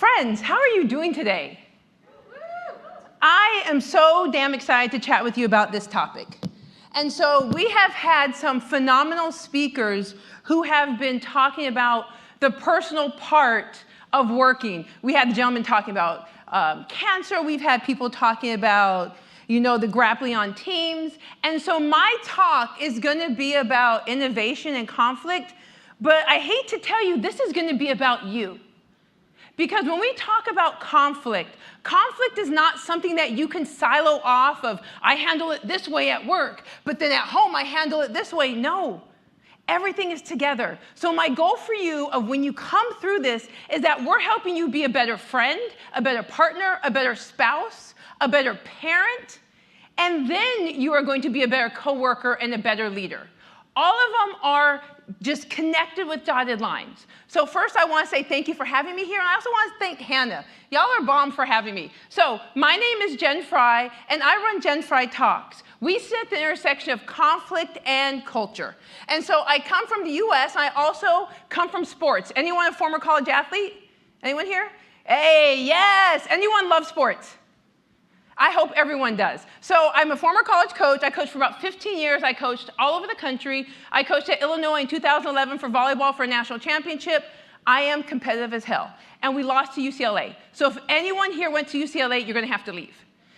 Friends, how are you doing today? I am so damn excited to chat with you about this topic. And so we have had some phenomenal speakers who have been talking about the personal part of working. We had the gentleman talking about cancer. We've had people talking about, the grappling on teams. And so my talk is going to be about innovation and conflict. But I hate to tell you, this is going to be about you. Because when we talk about conflict is not something that you can silo off of, I handle it this way at work, but then at home I handle it this way. No, everything is together. So my goal for you of when you come through this is that we're helping you be a better friend, a better partner, a better spouse, a better parent, and then you are going to be a better coworker and a better leader. All of them are just connected with dotted lines. So first, I want to say thank you for having me here. And I also want to thank Hannah. Y'all are bomb for having me. So my name is JenFry, and I run JenFry Talks. We sit at the intersection of conflict and culture. And so I come from the US, and I also come from sports. Anyone a former college athlete? Anyone here? Hey, yes. Anyone love sports? I hope everyone does. So I'm a former college coach. I coached for about 15 years. I coached all over the country. I coached at Illinois in 2011 for volleyball for a national championship. I am competitive as hell. And we lost to UCLA. So if anyone here went to UCLA, you're going to have to leave.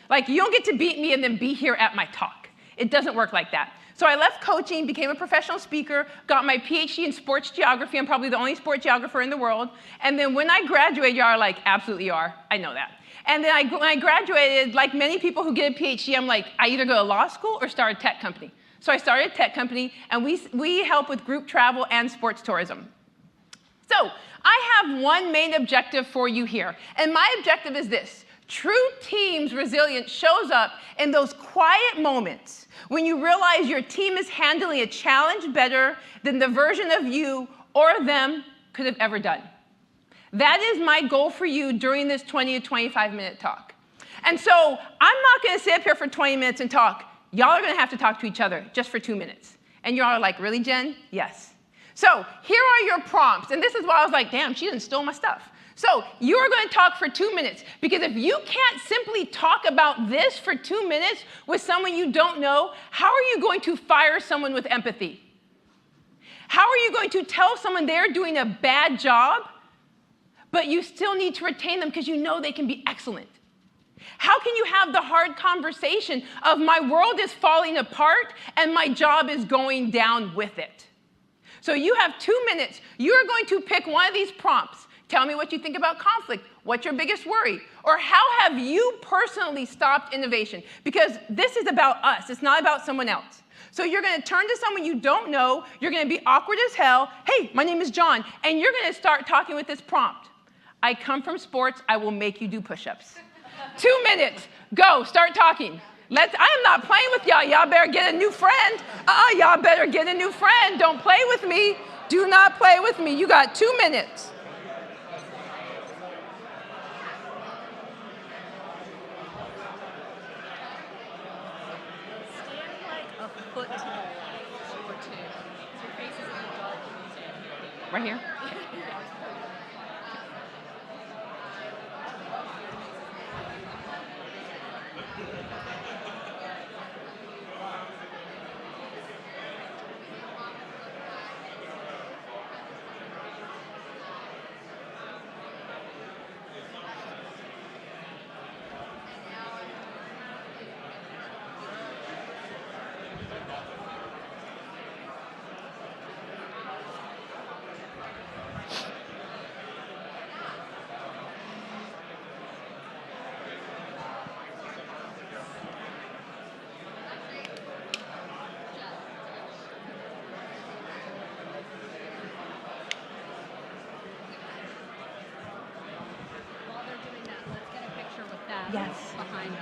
Like, you don't get to beat me and then be here at my talk. It doesn't work like that. So I left coaching, became a professional speaker, got my PhD in sports geography. I'm probably the only sports geographer in the world. And then when I graduated, y'all are like, absolutely you are. I know that. And then when I graduated, like many people who get a PhD, I'm like, I either go to law school or start a tech company. So I started a tech company, and we help with group travel and sports tourism. So I have one main objective for you here, and my objective is this. True team's resilience shows up in those quiet moments when you realize your team is handling a challenge better than the version of you or them could have ever done. That is my goal for you during this 20 to 25-minute talk. And so I'm not going to sit up here for 20 minutes and talk. Y'all are going to have to talk to each other just for 2 minutes. And y'all are like, really, Jen? Yes. So here are your prompts. And this is why I was like, damn, she done stole my stuff. So you're going to talk for 2 minutes. Because if you can't simply talk about this for 2 minutes with someone you don't know, how are you going to fire someone with empathy? How are you going to tell someone they're doing a bad job, but you still need to retain them because you know they can be excellent? How can you have the hard conversation of my world is falling apart and my job is going down with it? So you have 2 minutes. You're going to pick one of these prompts. Tell me what you think about conflict. What's your biggest worry? Or how have you personally stopped innovation? Because this is about us. It's not about someone else. So you're going to turn to someone you don't know. You're going to be awkward as hell. Hey, my name is John. And you're going to start talking with this prompt. I come from sports. I will make you do push-ups. 2 minutes. Go. Start talking. I am not playing with y'all. Y'all better get a new friend. Y'all better get a new friend. Don't play with me. Do not play with me. You got 2 minutes. Stand like a foot to the left or two. So your face is in the dark when you stand here. Right here? Yes. Behind us.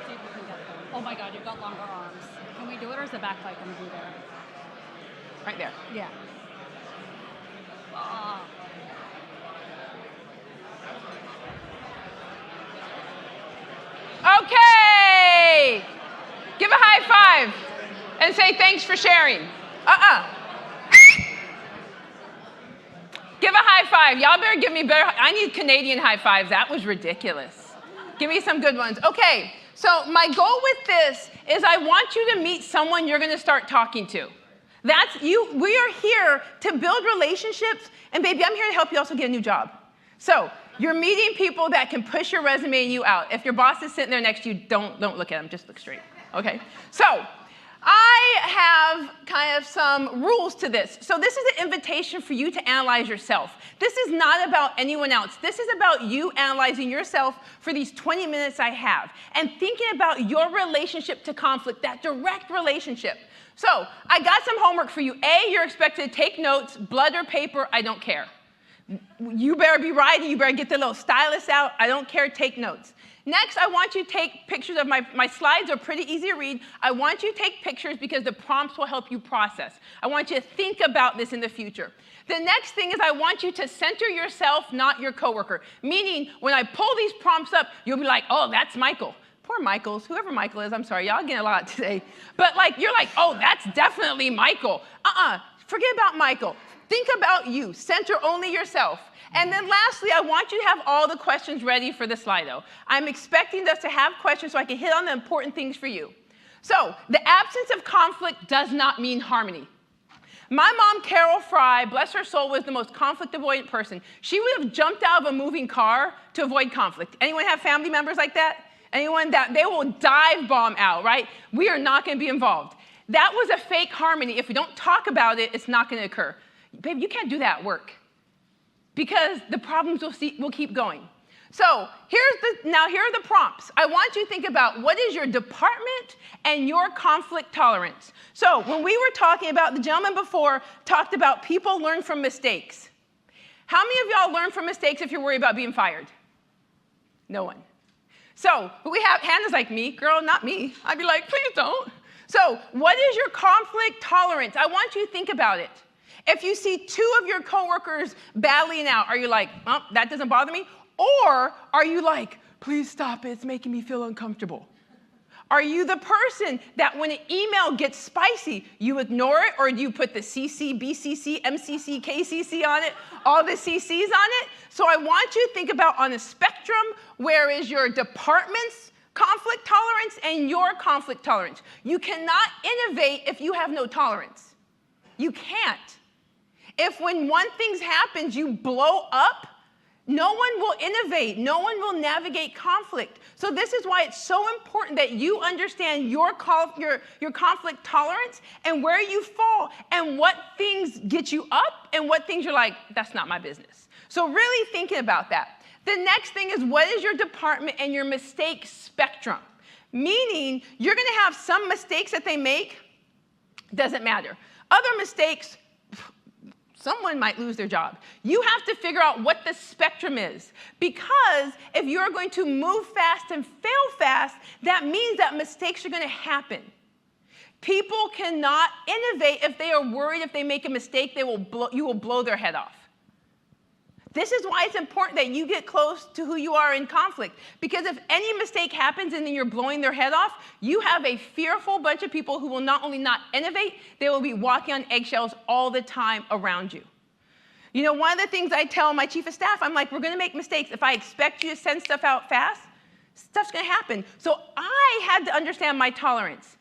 See if we can get them. Oh my God, you've got longer arms. Can we do it, or is the backlight going to be there? Right there. Yeah. Okay. Give a high five and say thanks for sharing. Give a high five. Y'all better give me better. I need Canadian high fives. That was ridiculous. Give me some good ones. Okay, so my goal with this is I want you to meet someone you're going to start talking to. That's you. We are here to build relationships, and baby, I'm here to help you also get a new job. So you're meeting people that can push your resume and you out. If your boss is sitting there next to you, don't look at them. Just look straight. Okay. So I have kind of some rules to this. So this is an invitation for you to analyze yourself. This is not about anyone else. This is about you analyzing yourself for these 20 minutes I have and thinking about your relationship to conflict, that direct relationship. So I got some homework for you. A, you're expected to take notes, blood or paper, I don't care. You better be writing, you better get the little stylus out, I don't care, take notes. Next, I want you to take pictures of my slides are pretty easy to read. I want you to take pictures because the prompts will help you process. I want you to think about this in the future. The next thing is I want you to center yourself, not your coworker. Meaning, when I pull these prompts up, you'll be like, oh, that's Michael. Poor Michaels, whoever Michael is, I'm sorry, y'all getting a lot today. But you're like, oh, that's definitely Michael. Forget about Michael. Think about you, center only yourself. And then lastly, I want you to have all the questions ready for the Slido. I'm expecting us to have questions so I can hit on the important things for you. So the absence of conflict does not mean harmony. My mom, Carol Fry, bless her soul, was the most conflict avoidant person. She would have jumped out of a moving car to avoid conflict. Anyone have family members like that? Anyone that they will dive bomb out, right? We are not going to be involved. That was a fake harmony. If we don't talk about it, it's not going to occur. Babe, you can't do that at work because the problems will keep going. So here are the prompts. I want you to think about what is your department and your conflict tolerance. So when we were talking about, the gentleman before talked about people learn from mistakes. How many of y'all learn from mistakes if you're worried about being fired? No one. So we have, Hannah's like, me, girl, not me. I'd be like, please don't. So what is your conflict tolerance? I want you to think about it. If you see two of your coworkers battling out, are you like, oh, that doesn't bother me? Or are you like, please stop it, it's making me feel uncomfortable? Are you the person that when an email gets spicy, you ignore it, or do you put the CC, BCC, MCC, KCC on it, all the CCs on it? So I want you to think about on a spectrum, where is your department's conflict tolerance and your conflict tolerance? You cannot innovate if you have no tolerance. You can't. If when one thing happens, you blow up, no one will innovate. No one will navigate conflict. So this is why it's so important that you understand your conflict tolerance and where you fall and what things get you up and what things you're like, that's not my business. So really thinking about that. The next thing is, what is your department and your mistake spectrum? Meaning, you're going to have some mistakes that they make, doesn't matter. Other mistakes, someone might lose their job. You have to figure out what the spectrum is, because if you're going to move fast and fail fast, that means that mistakes are going to happen. People cannot innovate if they are worried if they make a mistake, you will blow their head off. This is why it's important that you get close to who you are in conflict, because if any mistake happens and then you're blowing their head off, you have a fearful bunch of people who will not only not innovate, they will be walking on eggshells all the time around you. You know, one of the things I tell my chief of staff, I'm like, we're going to make mistakes. If I expect you to send stuff out fast, stuff's going to happen. So I had to understand my tolerance.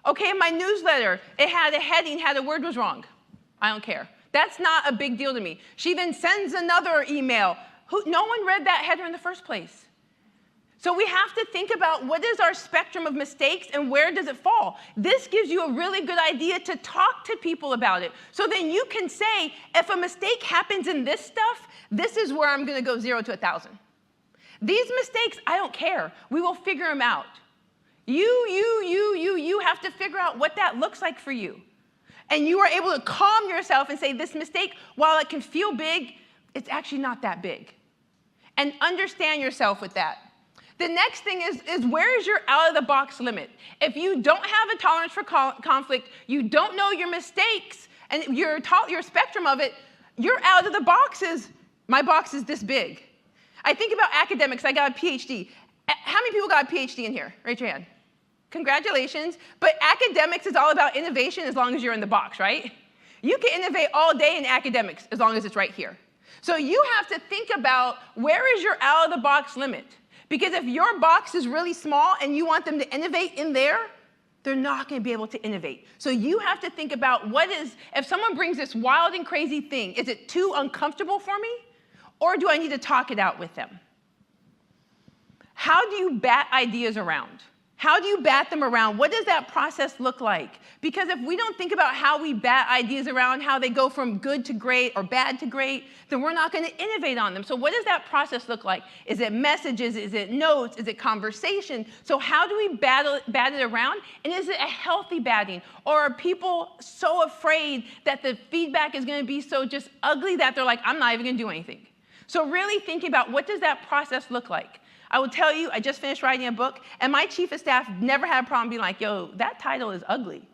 Okay, my newsletter, it had a heading, had a word was wrong. I don't care. That's not a big deal to me. She then sends another email. No one read that header in the first place. So we have to think about what is our spectrum of mistakes and where does it fall. This gives you a really good idea to talk to people about it. So then you can say, if a mistake happens in this stuff, this is where I'm going to go 0 to 1,000. These mistakes, I don't care. We will figure them out. You have to figure out what that looks like for you. And you are able to calm yourself and say, this mistake, while it can feel big, it's actually not that big. And understand yourself with that. The next thing is where is your out-of-the-box limit? If you don't have a tolerance for conflict, you don't know your mistakes, and your spectrum of it, your out-of-the-box is, my box is this big. I think about academics. I got a PhD. How many people got a PhD in here? Raise your hand. Congratulations. But academics is all about innovation as long as you're in the box, right? You can innovate all day in academics as long as it's right here. So you have to think about where is your out-of-the-box limit. Because if your box is really small and you want them to innovate in there, they're not going to be able to innovate. So you have to think about if someone brings this wild and crazy thing, is it too uncomfortable for me? Or do I need to talk it out with them? How do you bat ideas around? How do you bat them around? What does that process look like? Because if we don't think about how we bat ideas around, how they go from good to great or bad to great, then we're not going to innovate on them. So what does that process look like? Is it messages? Is it notes? Is it conversation? So how do we bat it around? And is it a healthy batting? Or are people so afraid that the feedback is going to be so just ugly that they're like, I'm not even going to do anything? So really thinking about what does that process look like? I will tell you, I just finished writing a book, and my chief of staff never had a problem being like, yo, that title is ugly.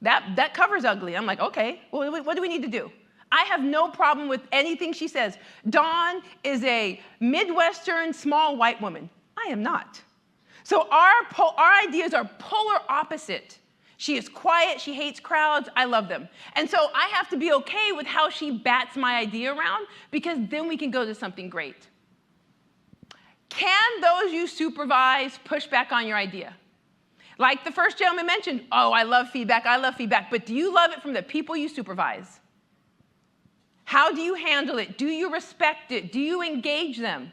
That cover's ugly. I'm like, okay, well, what do we need to do? I have no problem with anything she says. Dawn is a Midwestern small white woman. I am not. So our ideas are polar opposite. She is quiet, she hates crowds, I love them. And so I have to be okay with how she bats my idea around, because then we can go to something great. Can those you supervise push back on your idea? Like the first gentleman mentioned, oh, I love feedback, but do you love it from the people you supervise? How do you handle it? Do you respect it? Do you engage them?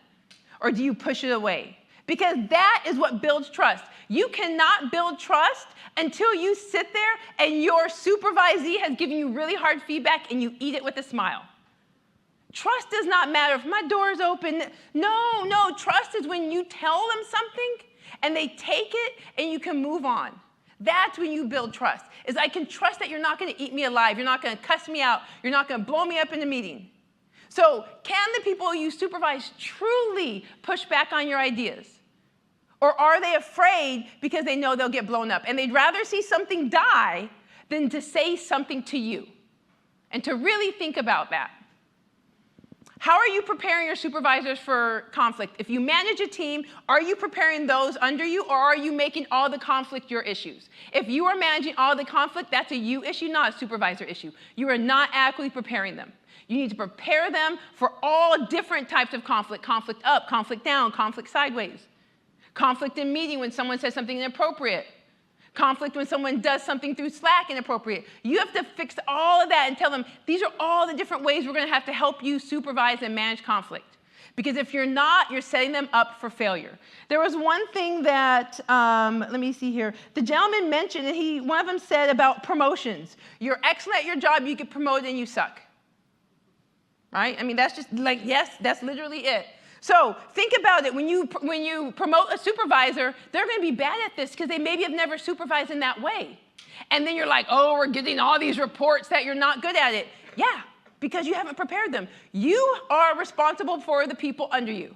Or do you push it away? Because that is what builds trust. You cannot build trust until you sit there and your supervisee has given you really hard feedback and you eat it with a smile. Trust does not matter if my door is open. No, trust is when you tell them something and they take it and you can move on. That's when you build trust, is I can trust that you're not going to eat me alive, you're not going to cuss me out, you're not going to blow me up in a meeting. So can the people you supervise truly push back on your ideas? Or are they afraid because they know they'll get blown up? And they'd rather see something die than to say something to you. And to really think about that. How are you preparing your supervisors for conflict? If you manage a team, are you preparing those under you, or are you making all the conflict your issues? If you are managing all the conflict, that's a you issue, not a supervisor issue. You are not adequately preparing them. You need to prepare them for all different types of conflict. Conflict up, conflict down, conflict sideways. Conflict in meeting when someone says something inappropriate. Conflict when someone does something through Slack inappropriate. You have to fix all of that and tell them, these are all the different ways we're going to have to help you supervise and manage conflict. Because if you're not, you're setting them up for failure. There was one thing that, let me see here, the gentleman mentioned, and one of them said about promotions. You're excellent at your job, you get promoted and you suck. Right? I mean, that's just like, yes, that's literally it. So think about it. When you promote a supervisor, they're going to be bad at this because they maybe have never supervised in that way. And then you're like, oh, we're getting all these reports that you're not good at it. Yeah, because you haven't prepared them. You are responsible for the people under you.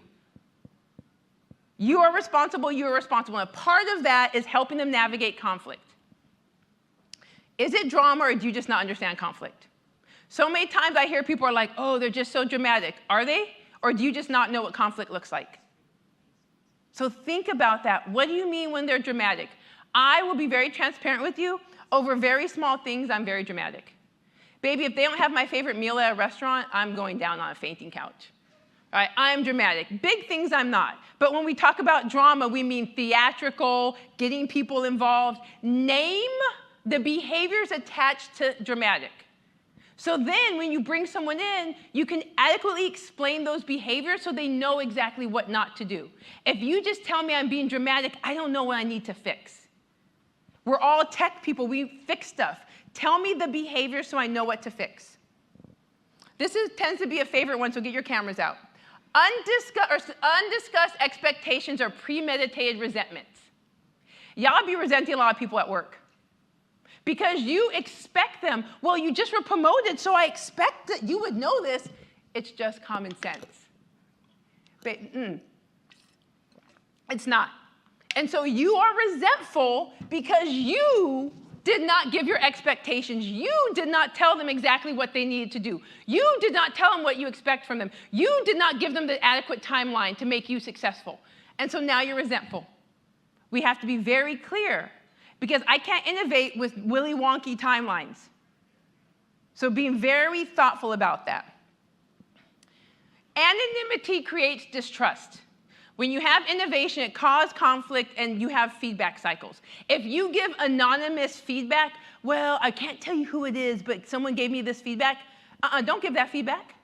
You are responsible, And part of that is helping them navigate conflict. Is it drama, or do you just not understand conflict? So many times I hear people are like, oh, they're just so dramatic. Are they? Or do you just not know what conflict looks like? So think about that. What do you mean when they're dramatic? I will be very transparent with you. Over very small things, I'm very dramatic. Baby, if they don't have my favorite meal at a restaurant, I'm going down on a fainting couch. All right, I'm dramatic. Big things, I'm not. But when we talk about drama, we mean theatrical, getting people involved. Name the behaviors attached to dramatic. So then when you bring someone in, you can adequately explain those behaviors so they know exactly what not to do. If you just tell me I'm being dramatic, I don't know what I need to fix. We're all tech people. We fix stuff. Tell me the behavior so I know what to fix. This tends to be a favorite one, so get your cameras out. Undiscussed expectations or premeditated resentments. Y'all be resenting a lot of people at work. Because you expect them. Well, you just were promoted, so I expect that you would know this. It's just common sense. But, it's not. And so you are resentful because you did not give your expectations. You did not tell them exactly what they needed to do. You did not tell them what you expect from them. You did not give them the adequate timeline to make you successful. And so now you're resentful. We have to be very clear. Because I can't innovate with willy wonky timelines. So being very thoughtful about that. Anonymity creates distrust. When you have innovation, it causes conflict and you have feedback cycles. If you give anonymous feedback, well, I can't tell you who it is, but someone gave me this feedback, don't give that feedback.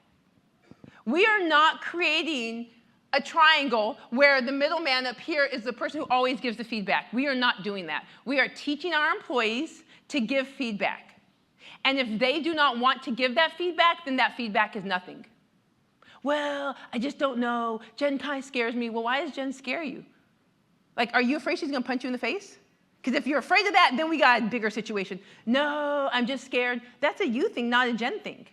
We are not creating a triangle where the middleman up here is the person who always gives the feedback. We are not doing that. We are teaching our employees to give feedback. And if they do not want to give that feedback, then that feedback is nothing. Well, I just don't know. Jen kind of scares me. Well, why does Jen scare you? Like, are you afraid she's going to punch you in the face? Because if you're afraid of that, then we got a bigger situation. No, I'm just scared. That's a you thing, not a Jen thing.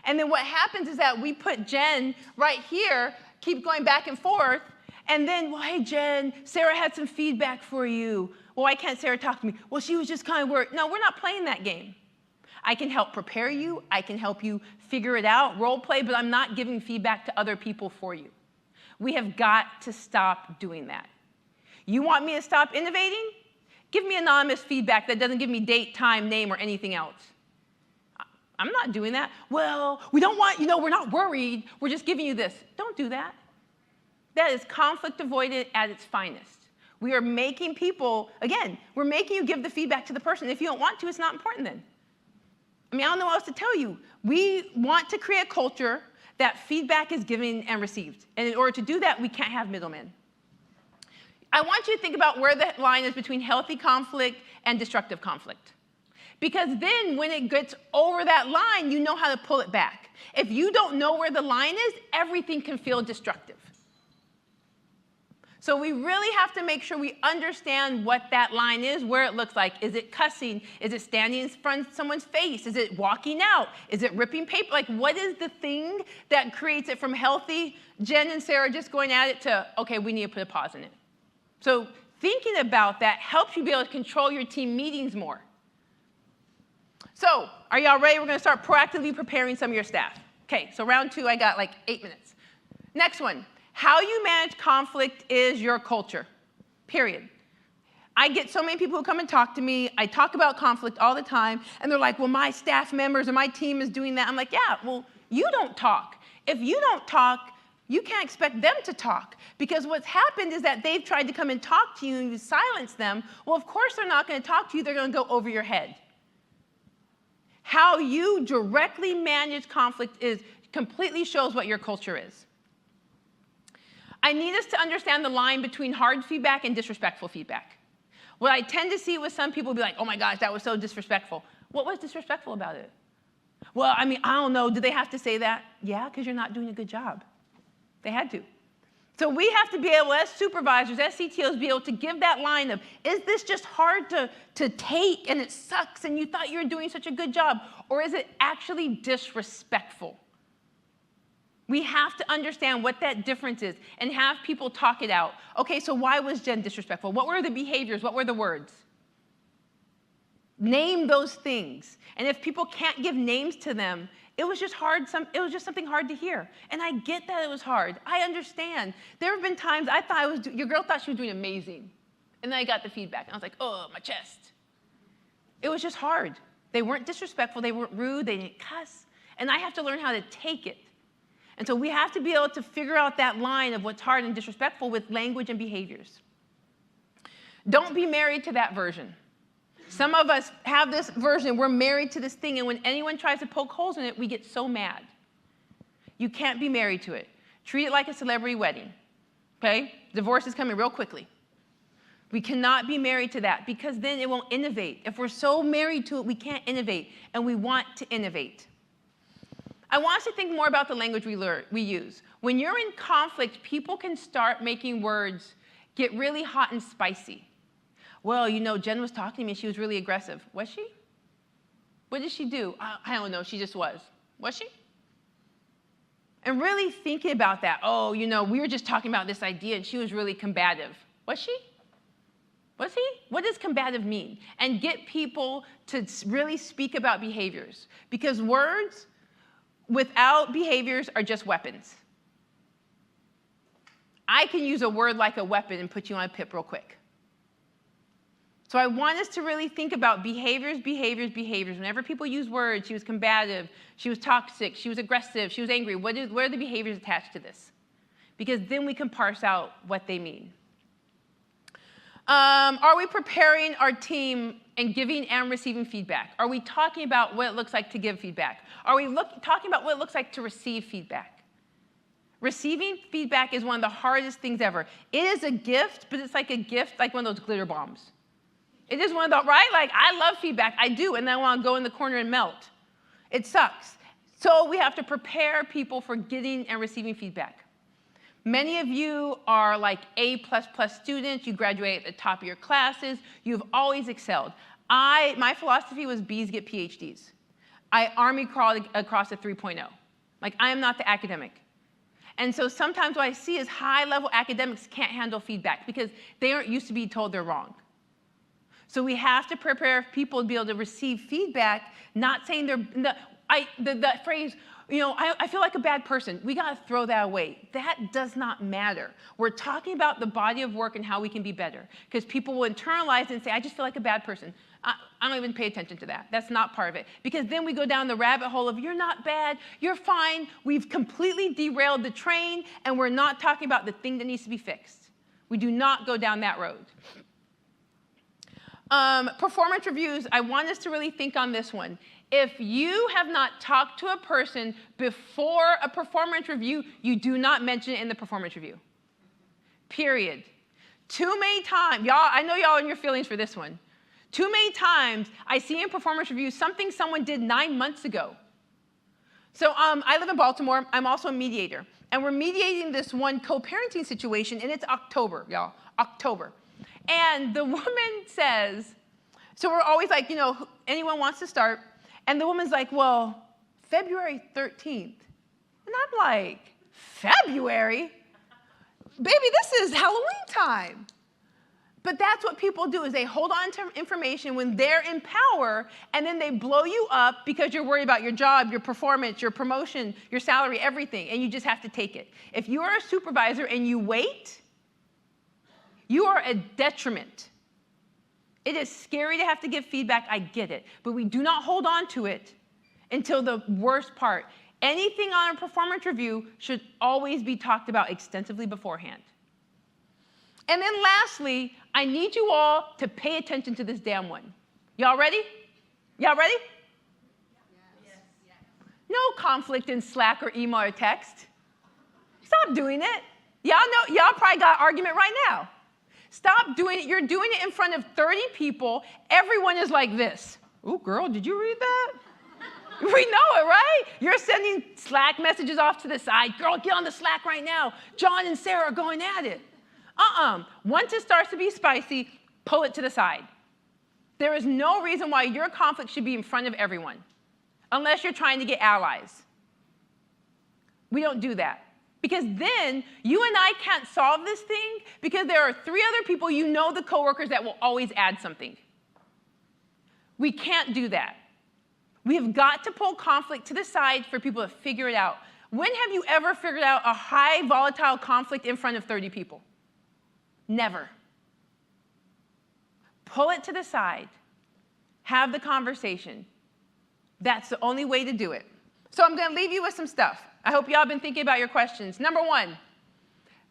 And then what happens is that we put Jen right here, keep going back and forth, and then, well, hey, Jen, Sarah had some feedback for you. Well, why can't Sarah talk to me? Well, she was just kind of worried. No, we're not playing that game. I can help prepare you. I can help you figure it out, role play, but I'm not giving feedback to other people for you. We have got to stop doing that. You want me to stop innovating? Give me anonymous feedback that doesn't give me date, time, name, or anything else. I'm not doing that. Well, we don't want, we're not worried. We're just giving you this. Don't do that. That is conflict avoidant at its finest. We are making people, again, we're making you give the feedback to the person. If you don't want to, it's not important then. I mean, I don't know what else to tell you. We want to create a culture that feedback is given and received. And in order to do that, we can't have middlemen. I want you to think about where the line is between healthy conflict and destructive conflict. Because then when it gets over that line, you know how to pull it back. If you don't know where the line is, everything can feel destructive. So we really have to make sure we understand what that line is, where it looks like. Is it cussing? Is it standing in front of someone's face? Is it walking out? Is it ripping paper? Like, what is the thing that creates it from healthy, Jen and Sarah just going at it, to, okay, we need to put a pause in it. So thinking about that helps you be able to control your team meetings more. So are y'all ready? We're going to start proactively preparing some of your staff. Okay, so round 2, I got like 8 minutes. Next one. How you manage conflict is your culture, period. I get so many people who come and talk to me. I talk about conflict all the time, and they're like, well, my staff members or my team is doing that. I'm like, yeah, well, you don't talk. If you don't talk, you can't expect them to talk, because what's happened is that they've tried to come and talk to you and you silence them. Well, of course they're not going to talk to you. They're going to go over your head. How you directly manage conflict completely shows what your culture is. I need us to understand the line between hard feedback and disrespectful feedback. What I tend to see with some people be like, oh my gosh, that was so disrespectful. What was disrespectful about it? Well, I mean, I don't know. Do they have to say that? Yeah, because you're not doing a good job. They had to. So we have to be able, as supervisors, as CTOs, be able to give that line of, is this just hard to take and it sucks and you thought you were doing such a good job? Or is it actually disrespectful? We have to understand what that difference is and have people talk it out. Okay, so why was Jen disrespectful? What were the behaviors? What were the words? Name those things. And if people can't give names to them, it was just hard. It was just something hard to hear. And I get that it was hard. I understand. There have been times I thought your girl thought she was doing amazing. And then I got the feedback. And I was like, oh, my chest. It was just hard. They weren't disrespectful. They weren't rude. They didn't cuss. And I have to learn how to take it. And so we have to be able to figure out that line of what's hard and disrespectful with language and behaviors. Don't be married to that version. Some of us have this version. We're married to this thing, and when anyone tries to poke holes in it, we get so mad. You can't be married to it. Treat it like a celebrity wedding, okay? Divorce is coming real quickly. We cannot be married to that, because then it won't innovate. If we're so married to it, we can't innovate, and we want to innovate. I want us to think more about the language we use. When you're in conflict, people can start making words get really hot and spicy. Well, Jen was talking to me, she was really aggressive. Was she? What did she do? I don't know, she just was. Was she? And really thinking about that. Oh, we were just talking about this idea and she was really combative. Was she? Was he? What does combative mean? And get people to really speak about behaviors. Because words without behaviors are just weapons. I can use a word like a weapon and put you on a pip real quick. So I want us to really think about behaviors, behaviors, behaviors. Whenever people use words, she was combative, she was toxic, she was aggressive, she was angry, what are the behaviors attached to this? Because then we can parse out what they mean. Are we preparing our team and giving and receiving feedback? Are we talking about what it looks like to give feedback? Are we talking about what it looks like to receive feedback? Receiving feedback is one of the hardest things ever. It is a gift, but it's like a gift, like one of those glitter bombs. It is one of the, right? Like, I love feedback, I do, and then I want to go in the corner and melt. It sucks. So we have to prepare people for getting and receiving feedback. Many of you are like A++ students, you graduate at the top of your classes, you've always excelled. My philosophy was B's get PhDs. I army crawled across a 3.0. Like, I am not the academic. And so sometimes what I see is high-level academics can't handle feedback because they aren't used to being told they're wrong. So we have to prepare people to be able to receive feedback, not saying the phrase, you know, I feel like a bad person. We got to throw that away. That does not matter. We're talking about the body of work and how we can be better. Because people will internalize and say, I just feel like a bad person. I don't even pay attention to that. That's not part of it. Because then we go down the rabbit hole of, you're not bad, you're fine. We've completely derailed the train, and we're not talking about the thing that needs to be fixed. We do not go down that road. Performance reviews, I want us to really think on this one. If you have not talked to a person before a performance review, you do not mention it in the performance review. Period. Too many times, y'all, I know y'all in your feelings for this one. Too many times I see in performance reviews something someone did 9 months ago. So I live in Baltimore. I'm also a mediator. And we're mediating this one co-parenting situation, and it's October, y'all, October. And the woman says, so we're always like, you know, anyone wants to start? And the woman's like, well, February 13th. And I'm like, February? Baby, this is Halloween time. But that's what people do, is they hold on to information when they're in power, and then they blow you up because you're worried about your job, your performance, your promotion, your salary, everything, and you just have to take it. If you are a supervisor and you wait, you are a detriment. It is scary to have to give feedback, I get it, but we do not hold on to it until the worst part. Anything on a performance review should always be talked about extensively beforehand. And then lastly, I need you all to pay attention to this damn one. Y'all ready? Y'all ready? Yes. No conflict in Slack or email or text. Stop doing it. Y'all know, y'all probably got an argument right now. Stop doing it. You're doing it in front of 30 people. Everyone is like this. Ooh, girl, did you read that? We know it, right? You're sending Slack messages off to the side. Girl, get on the Slack right now. John and Sarah are going at it. Once it starts to be spicy, pull it to the side. There is no reason why your conflict should be in front of everyone, unless you're trying to get allies. We don't do that. Because then you and I can't solve this thing because there are 3 other people, you know, the coworkers that will always add something. We can't do that. We have got to pull conflict to the side for people to figure it out. When have you ever figured out a high volatile conflict in front of 30 people? Never. Pull it to the side. Have the conversation. That's the only way to do it. So I'm going to leave you with some stuff. I hope y'all have been thinking about your questions. Number 1,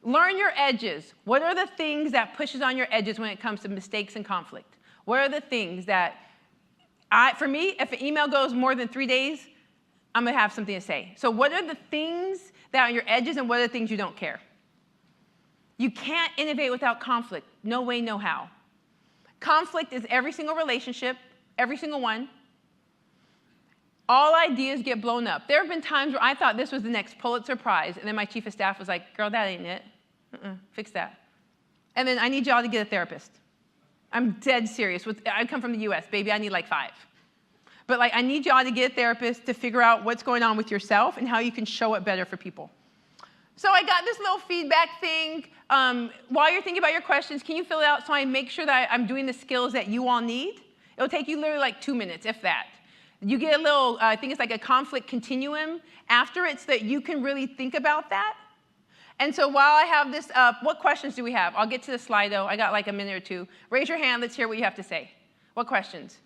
learn your edges. What are the things that pushes on your edges when it comes to mistakes and conflict? What are the things that, for me, if an email goes more than 3 days, I'm going to have something to say. So what are the things that are on your edges, and what are the things you don't care? You can't innovate without conflict. No way, no how. Conflict is every single relationship, every single one. All ideas get blown up. There have been times where I thought this was the next Pulitzer Prize, and then my chief of staff was like, girl, that ain't it. Fix that. And then I need y'all to get a therapist. I'm dead serious. I come from the US, baby, I need like 5. But like, I need y'all to get a therapist to figure out what's going on with yourself and how you can show it better for people. So I got this little feedback thing. While you're thinking about your questions, can you fill it out so I make sure that I'm doing the skills that you all need? It'll take you literally like 2 minutes, if that. You get a little, I think it's like a conflict continuum after it so that you can really think about that. And so while I have this up, what questions do we have? I'll get to the Slido. I got like a minute or two. Raise your hand. Let's hear what you have to say. What questions?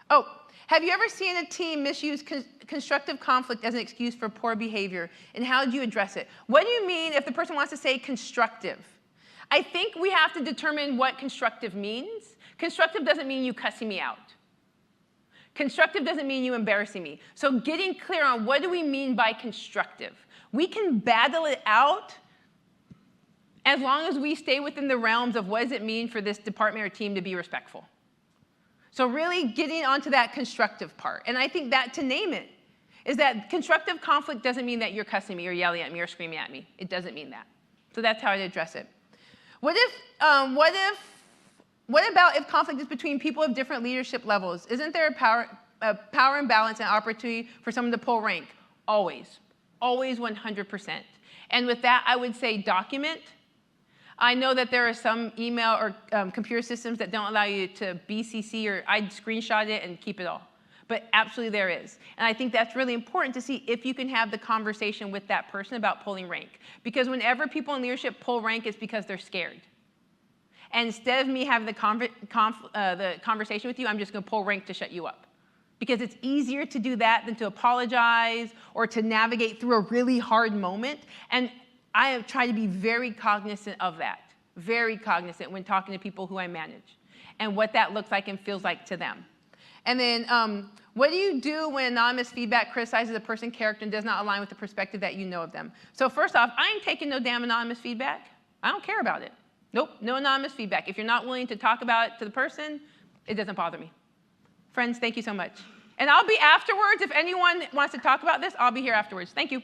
Oh, have you ever seen a team misuse constructive conflict as an excuse for poor behavior? And how do you address it? What do you mean if the person wants to say constructive? I think we have to determine what constructive means. Constructive doesn't mean you cussing me out. Constructive doesn't mean you embarrassing me. So getting clear on what do we mean by constructive. We can battle it out as long as we stay within the realms of what does it mean for this department or team to be respectful. So really getting onto that constructive part. And I think that to name it is that constructive conflict doesn't mean that you're cussing me or yelling at me or screaming at me. It doesn't mean that. So that's how I'd address it. What about if conflict is between people of different leadership levels? Isn't there a power imbalance and opportunity for someone to pull rank? Always. Always 100%. And with that, I would say document. I know that there are some email or computer systems that don't allow you to BCC, or I'd screenshot it and keep it all. But absolutely there is. And I think that's really important to see if you can have the conversation with that person about pulling rank. Because whenever people in leadership pull rank, it's because they're scared. And instead of me having the conversation with you, I'm just going to pull rank to shut you up. Because it's easier to do that than to apologize or to navigate through a really hard moment. And I have tried to be very cognizant of that, very cognizant when talking to people who I manage and what that looks like and feels like to them. And then what do you do when anonymous feedback criticizes a person's character and does not align with the perspective that you know of them? So first off, I ain't taking no damn anonymous feedback. I don't care about it. Nope, no anonymous feedback. If you're not willing to talk about it to the person, it doesn't bother me. Friends, thank you so much. And I'll be afterwards. If anyone wants to talk about this, I'll be here afterwards. Thank you.